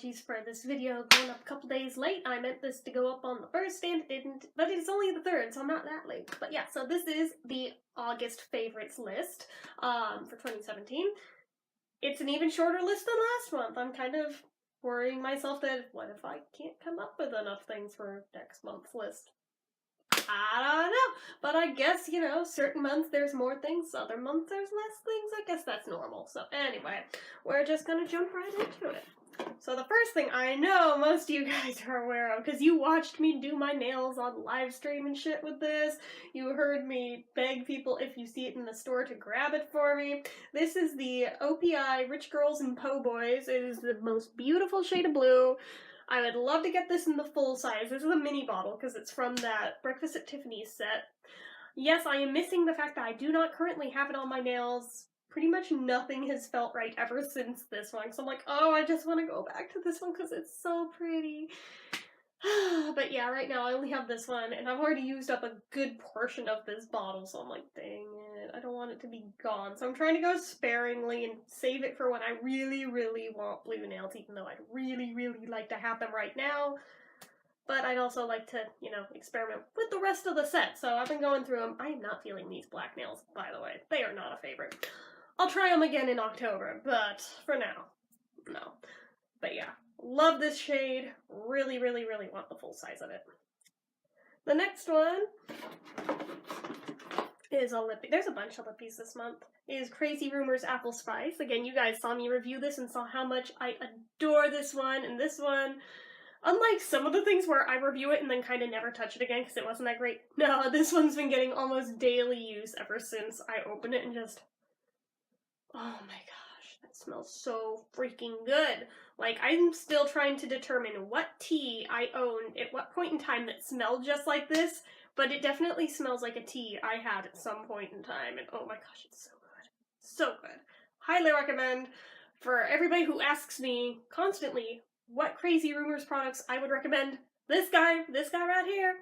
apologies for this video going up a couple days late. I meant this to go up on the 1st and it didn't, but it's only the 3rd, so I'm not that late. But yeah, so this is the August favorites list for 2017. It's an even shorter list than last month. I'm kind of worrying myself that what if I can't come up with enough things for next month's list? I don't know, but I guess, you know, certain months there's more things, other months there's less things. I guess that's normal. So anyway, we're just gonna jump right into it. So the first thing I know most of you guys are aware of, because you watched me do my nails on live stream and shit with this, you heard me beg people if you see it in the store to grab it for me. This is the OPI Rich Girls and Po Boys. It is the most beautiful shade of blue. I would love to get this in the full size. This is a mini bottle because it's from that Breakfast at Tiffany's set. Yes, I am missing the fact that I do not currently have it on my nails. Pretty much nothing has felt right ever since this one. So I'm like, oh, I just want to go back to this one because it's so pretty. But yeah, right now I only have this one, and I've already used up a good portion of this bottle, so I'm like, dang it, I don't want it to be gone. So I'm trying to go sparingly and save it for when I really, really want blue nails, even though I'd really, really like to have them right now. But I'd also like to, you know, experiment with the rest of the set. So I've been going through them. I am not feeling these black nails, by the way. They are not a favorite. I'll try them again in October, but for now, no. But yeah. Love this shade. Really, really, really want the full size of it. The next one is a lippy. There's a bunch of lippies this month. Is Crazy Rumors Apple Spice. Again, you guys saw me review this and saw how much I adore this one and this one. Unlike some of the things where I review it and then kind of never touch it again because it wasn't that great. No, this one's been getting almost daily use ever since I opened it and just... oh my gosh, that smells so freaking good. Like, I'm still trying to determine what tea I owned at what point in time that smelled just like this, but it definitely smells like a tea I had at some point in time, and oh my gosh, it's so good. So good. Highly recommend. For everybody who asks me constantly what Crazy Rumors products I would recommend, this guy right here.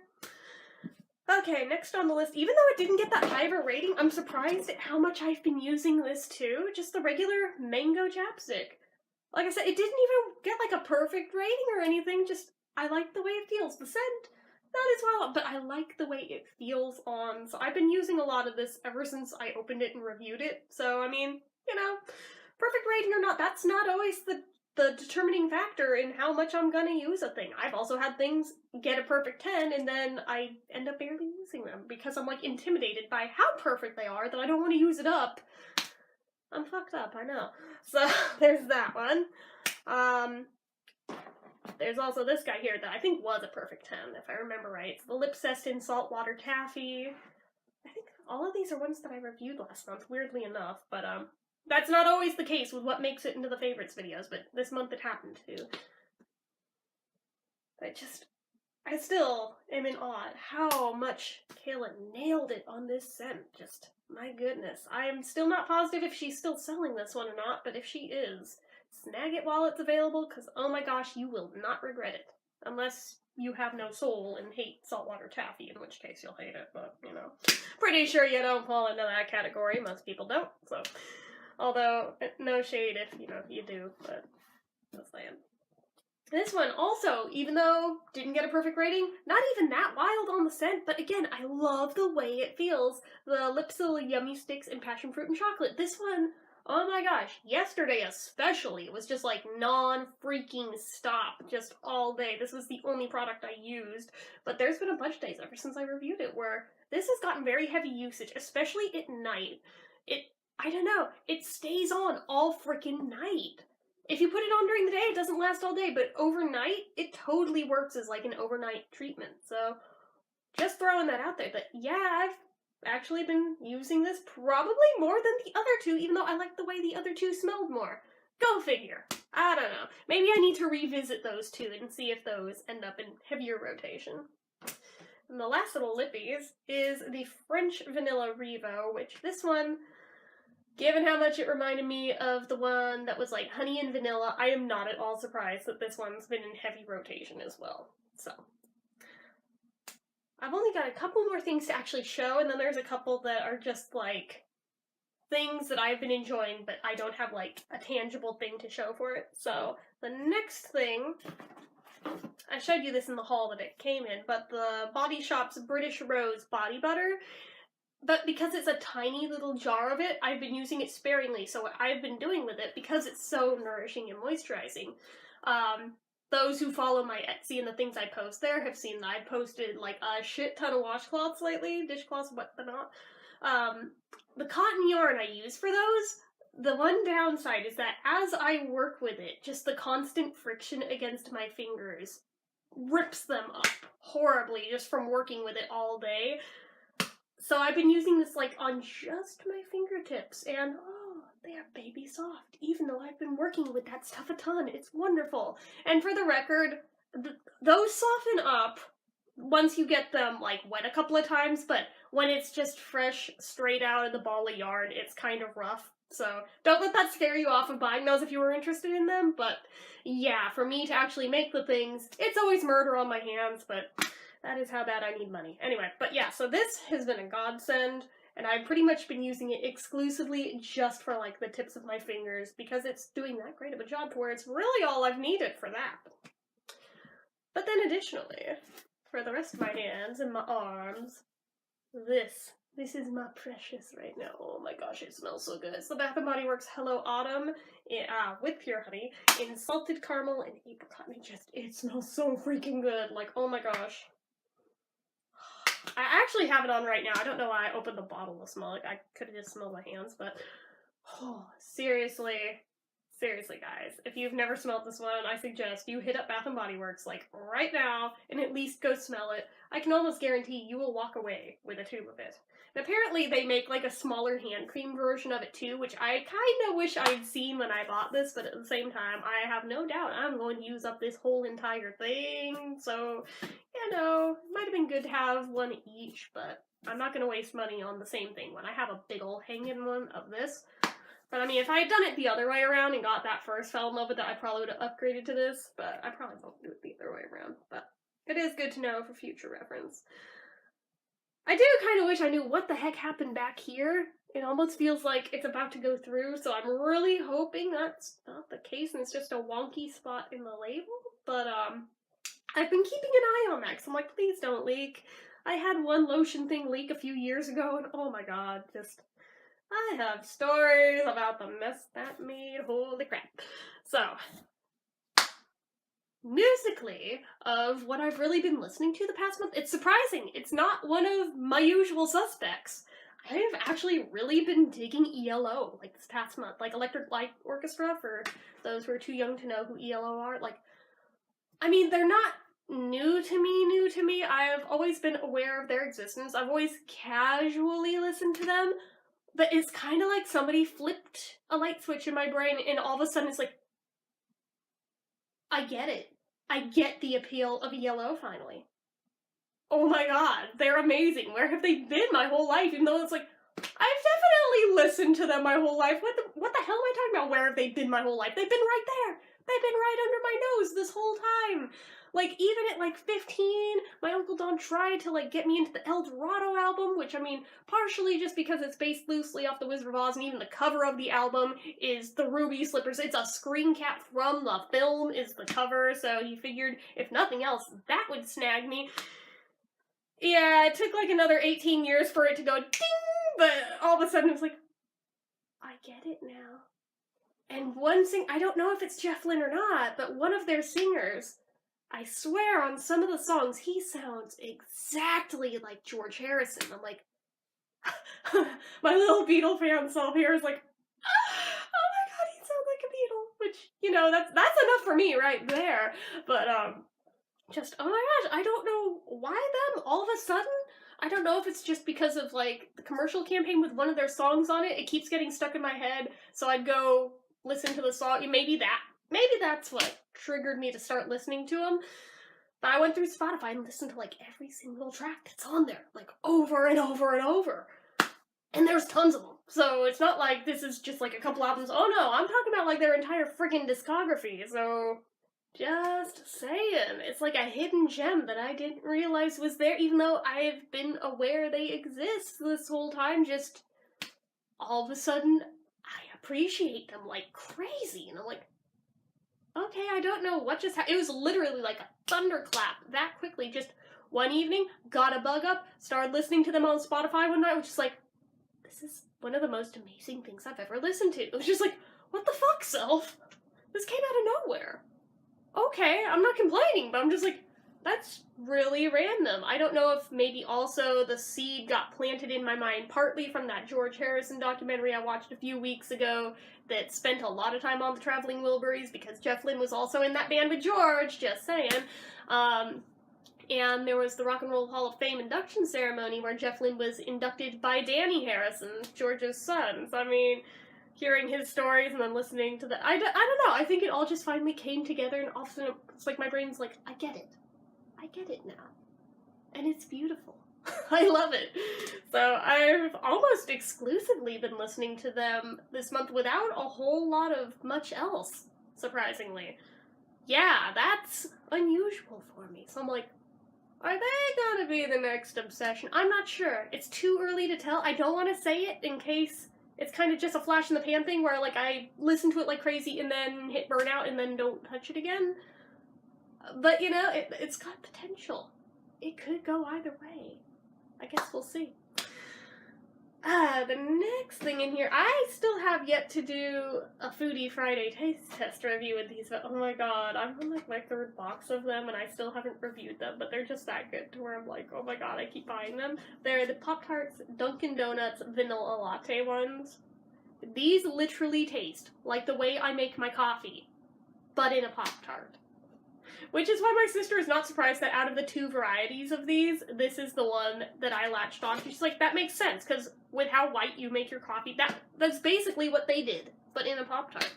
Okay, next on the list, even though it didn't get that high of a rating, I'm surprised at how much I've been using this too. Just the regular mango chapstick. Like I said, it didn't even get like a perfect rating or anything, just I like the way it feels. The scent, not as well, but I like the way it feels on. So I've been using a lot of this ever since I opened it and reviewed it. So, I mean, you know, perfect rating or not, that's not always the determining factor in how much I'm gonna use a thing. I've also had things get a perfect 10 and then I end up barely using them because I'm like intimidated by how perfect they are that I don't want to use it up. I'm fucked up, I know. So there's that one. There's also this guy here that I think was a perfect 10 if I remember right. It's the Lipsestin Saltwater Taffy. I think all of these are ones that I reviewed last month, weirdly enough, but that's not always the case with what makes it into the favorites videos, but this month it happened to. I still am in awe at how much Kayla nailed it on this scent. Just, my goodness. I'm still not positive if she's still selling this one or not, but if she is, snag it while it's available, because oh my gosh, you will not regret it. Unless you have no soul and hate saltwater taffy, in which case you'll hate it, but, you know. Pretty sure you don't fall into that category. Most people don't, so... although, no shade if, you know, you do, but just saying. This one also, even though didn't get a perfect rating, not even that wild on the scent, but again, I love the way it feels. The Lipsil Yummy Sticks and Passion Fruit and Chocolate. This one, oh my gosh, yesterday especially, it was just like non-freaking stop, just all day. This was the only product I used, but there's been a bunch of days ever since I reviewed it where this has gotten very heavy usage, especially at night. I don't know, it stays on all freaking night. If you put it on during the day, it doesn't last all day, but overnight, it totally works as like an overnight treatment. So, just throwing that out there, that yeah, I've actually been using this probably more than the other two, even though I like the way the other two smelled more. Go figure. I don't know. Maybe I need to revisit those two and see if those end up in heavier rotation. And the last little lippies is the French Vanilla Revo, which this one... given how much it reminded me of the one that was like honey and vanilla, I am not at all surprised that this one's been in heavy rotation as well. So, I've only got a couple more things to actually show, and then there's a couple that are just like things that I've been enjoying, but I don't have, like, a tangible thing to show for it. So, the next thing, I showed you this in the haul that it came in, but the Body Shop's British Rose Body Butter, but because it's a tiny little jar of it, I've been using it sparingly, so what I've been doing with it, because it's so nourishing and moisturizing, those who follow my Etsy and the things I post there have seen that I posted, like, a shit ton of washcloths lately, dishcloths, whatnot. The cotton yarn I use for those, the one downside is that as I work with it, just the constant friction against my fingers rips them up horribly just from working with it all day. So I've been using this, like, on just my fingertips, and oh, they are baby soft, even though I've been working with that stuff a ton. It's wonderful. And for the record, those soften up once you get them, like, wet a couple of times, but when it's just fresh, straight out of the ball of yarn, it's kind of rough. So don't let that scare you off of buying those if you were interested in them, but yeah, for me to actually make the things, it's always murder on my hands, but that is how bad I need money. Anyway, but yeah, so this has been a godsend, and I've pretty much been using it exclusively just for, like, the tips of my fingers, because it's doing that great of a job to where it's really all I've needed for that. But then additionally, for the rest of my hands and my arms, this is my precious right now. Oh my gosh, it smells so good. It's the Bath & Body Works Hello Autumn with pure honey in salted caramel and apricot. It smells so freaking good. Like, oh my gosh. I actually have it on right now. I don't know why I opened the bottle to smell it. I could have just smelled my hands, but oh, seriously, guys, if you've never smelled this one, I suggest you hit up Bath & Body Works, like, right now, and at least go smell it. I can almost guarantee you will walk away with a tube of it. And apparently they make, like, a smaller hand cream version of it, too, which I kind of wish I'd seen when I bought this, but at the same time, I have no doubt I'm going to use up this whole entire thing, so, you know, it might have been good to have one each, but I'm not going to waste money on the same thing when I have a big ol' hanging one of this. But I mean, if I had done it the other way around and got that first, fell in love with it, I probably would have upgraded to this, but I probably won't do it the other way around. But it is good to know for future reference. I do kind of wish I knew what the heck happened back here. It almost feels like it's about to go through, so I'm really hoping that's not the case and it's just a wonky spot in the label. But I've been keeping an eye on that because I'm like, please don't leak. I had one lotion thing leak a few years ago, and oh my god, just... I have stories about the mess that made, holy crap. So, musically, of what I've really been listening to the past month, it's surprising. It's not one of my usual suspects. I've actually really been digging ELO, like, this past month. Like, Electric Light Orchestra, for those who are too young to know who ELO are. Like, I mean, they're not new to me. I've always been aware of their existence. I've always casually listened to them. But it's kind of like somebody flipped a light switch in my brain, and all of a sudden it's like, I get it. I get the appeal of ELO finally. Oh my god, they're amazing. Where have they been my whole life? Even though it's like, I've definitely listened to them my whole life. What the hell am I talking about? Where have they been my whole life? They've been right there. They've been right under my nose this whole time. Like, even at, like, 15, my Uncle Don tried to, like, get me into the El Dorado album, which, I mean, partially just because it's based loosely off The Wizard of Oz, and even the cover of the album is the ruby slippers. It's a screen cap from the film is the cover, so he figured, if nothing else, that would snag me. Yeah, it took, like, another 18 years for it to go ding, but all of a sudden it was like, I get it now. And I don't know if it's Jeff Lynne or not, but one of their singers, I swear on some of the songs, he sounds exactly like George Harrison. I'm like, my little Beatle fan self here is like, oh my god, he sounds like a Beatle. Which, you know, that's enough for me right there. But, just, oh my gosh, I don't know why them all of a sudden. I don't know if it's just because of, like, the commercial campaign with one of their songs on it. It keeps getting stuck in my head, so I'd go listen to the song. Maybe that's what triggered me to start listening to them. But I went through Spotify and listened to, like, every single track that's on there, like, over and over and over. And there's tons of them. So it's not like this is just, like, a couple albums. Oh no, I'm talking about, like, their entire friggin' discography. So, just saying. It's like a hidden gem that I didn't realize was there, even though I've been aware they exist this whole time, just all of a sudden, I appreciate them like crazy. And I'm like, okay, I don't know what just happened. It was literally like a thunderclap that quickly. Just one evening, got a bug up, started listening to them on Spotify one night, which is like, this is one of the most amazing things I've ever listened to. It was just like, what the fuck, self? This came out of nowhere. Okay, I'm not complaining, but I'm just like, that's really random. I don't know if maybe also the seed got planted in my mind partly from that George Harrison documentary I watched a few weeks ago that spent a lot of time on the Traveling Wilburys, because Jeff Lynne was also in that band with George, just saying. And there was the Rock and Roll Hall of Fame induction ceremony where Jeff Lynne was inducted by Danny Harrison, George's son. So, I mean, hearing his stories and then listening to the... I don't know, I think it all just finally came together, and all of a sudden it's like my brain's like, I get it. I get it now. And it's beautiful. I love it. So I've almost exclusively been listening to them this month without a whole lot of much else, surprisingly. Yeah, that's unusual for me. So I'm like, are they gonna be the next obsession? I'm not sure. It's too early to tell. I don't want to say it in case it's kind of just a flash in the pan thing where, like, I listen to it like crazy and then hit burnout and then don't touch it again. But, you know, it's got potential. It could go either way. I guess we'll see. The next thing in here, I still have yet to do a Foodie Friday taste test review with these, but oh my god, I'm on like my third box of them and I still haven't reviewed them, but they're just that good to where I'm like, oh my god, I keep buying them. They're the Pop-Tarts Dunkin' Donuts Vanilla Latte ones. These literally taste like the way I make my coffee, but in a Pop-Tart. Which is why my sister is not surprised that out of the two varieties of these, this is the one that I latched on. She's like, that makes sense, because with how white you make your coffee, that's basically what they did, but in a Pop-Tart.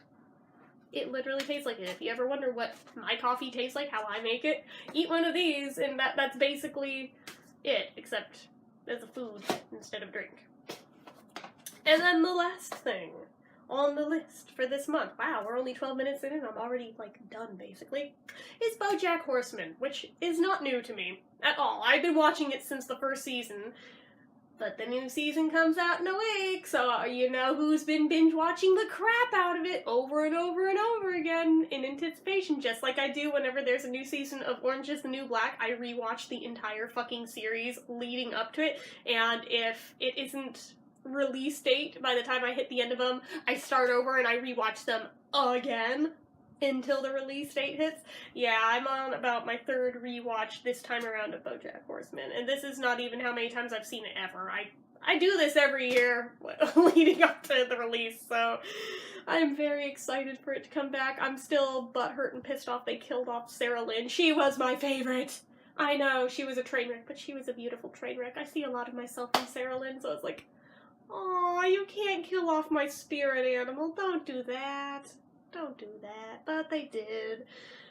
It literally tastes like it. If you ever wonder what my coffee tastes like, how I make it, eat one of these, and that's basically it, except as a food instead of drink. And then the last thing on the list for this month, wow, we're only 12 minutes in and I'm already, like, done, basically, is BoJack Horseman, which is not new to me at all. I've been watching it since the first season, but the new season comes out in a week, so you know who's been binge-watching the crap out of it over and over and over again in anticipation, just like I do whenever there's a new season of Orange is the New Black. I rewatch the entire fucking series leading up to it, and if it isn't release date by the time I hit the end of them, I start over and I rewatch them again until the release date hits. Yeah, I'm on about my third rewatch this time around of BoJack Horseman, and this is not even how many times I've seen it ever. I do this every year leading up to the release, so I'm very excited for it to come back. I'm still butthurt and pissed off they killed off Sarah Lynn. She was my favorite. I know, she was a train wreck, but she was a beautiful train wreck. I see a lot of myself in Sarah Lynn, so I was like, aw, you can't kill off my spirit animal. Don't do that. Don't do that. But they did.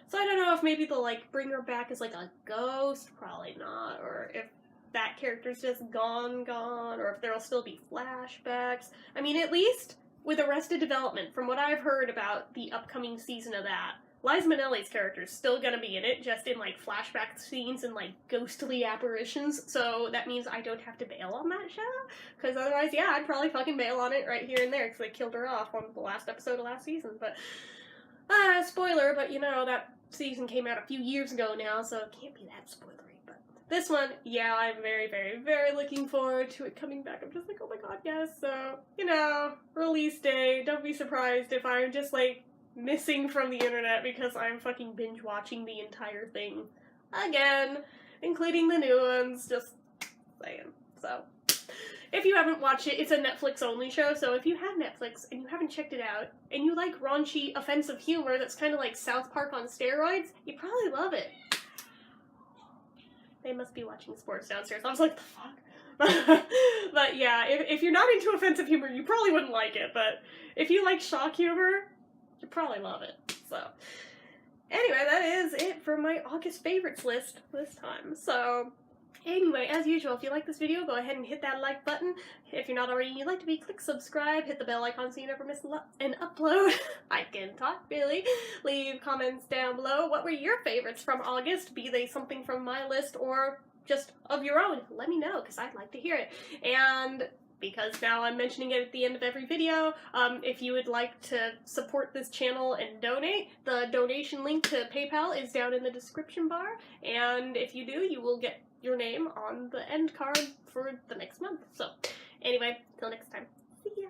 So I don't know if maybe they'll, like, bring her back as, like, a ghost. Probably not. Or if that character's just gone. Or if there'll still be flashbacks. I mean, at least with Arrested Development, from what I've heard about the upcoming season of that, Liza Minnelli's character is still gonna be in it, just in, like, flashback scenes and, like, ghostly apparitions, so that means I don't have to bail on that show, because otherwise, yeah, I'd probably fucking bail on it right here and there, because they killed her off on the last episode of last season, but, spoiler, but, you know, that season came out a few years ago now, so it can't be that spoilery, but this one, yeah, I'm very, very, very looking forward to it coming back. I'm just like, oh my god, yes, so, you know, release day, don't be surprised if I'm just, like, missing from the internet because I'm fucking binge watching the entire thing again, including the new ones, just saying. So, if you haven't watched it, it's a Netflix only show, so if you have Netflix and you haven't checked it out, and you like raunchy, offensive humor that's kind of like South Park on steroids, you probably love it. They must be watching sports downstairs. I was like, the fuck? But yeah, if you're not into offensive humor, you probably wouldn't like it, but if you like shock humor, you probably love it. So, anyway, that is it for my August favorites list this time. So, anyway, as usual, if you like this video, go ahead and hit that like button. If you're not already and you'd like to be, click subscribe, hit the bell icon so you never miss an upload. I can talk, really. Leave comments down below. What were your favorites from August? Be they something from my list or just of your own. Let me know, because I'd like to hear it. And because now I'm mentioning it at the end of every video. If you would like to support this channel and donate, the donation link to PayPal is down in the description bar, and if you do, you will get your name on the end card for the next month. So, anyway, till next time. See ya!